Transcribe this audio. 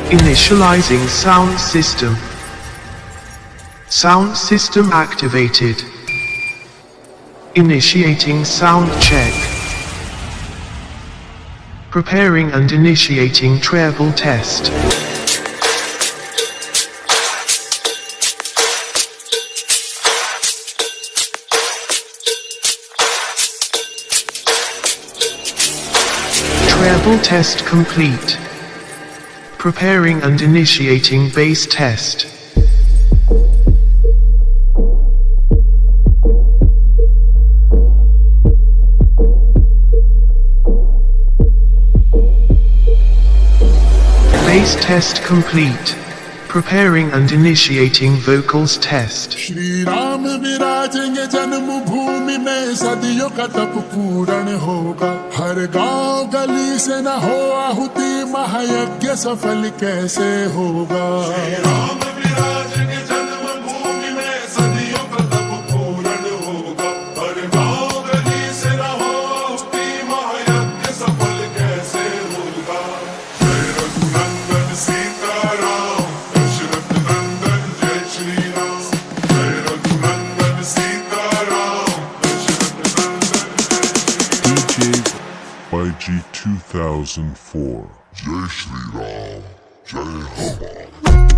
Initializing sound system. Sound system activated. Initiating sound check. Preparing and initiating treble test. Treble test complete. Preparing and initiating bass test. Bass test complete. Preparing and initiating vocals test. Shri Ram विराजेंगे जन्म भूमि में, सदियों का तप पूर्ण होगा। हर गांव गली से न हो आहुति, महायज्ञ सफल कैसे होगा। श्री राम विराजेंगे जन्म भूमि में, सदियों का तप पूर्ण होगा। हर गांव गली से न हो आहुति, महायज्ञ सफल कैसे होगा। जय रघुनंदन सीताराम, दशरथ नंदन जय श्री राम। जय रघुनंदन सीताराम, दशरथ नंदन जय DjYG.2004 जय श्री राम जय हनुमान।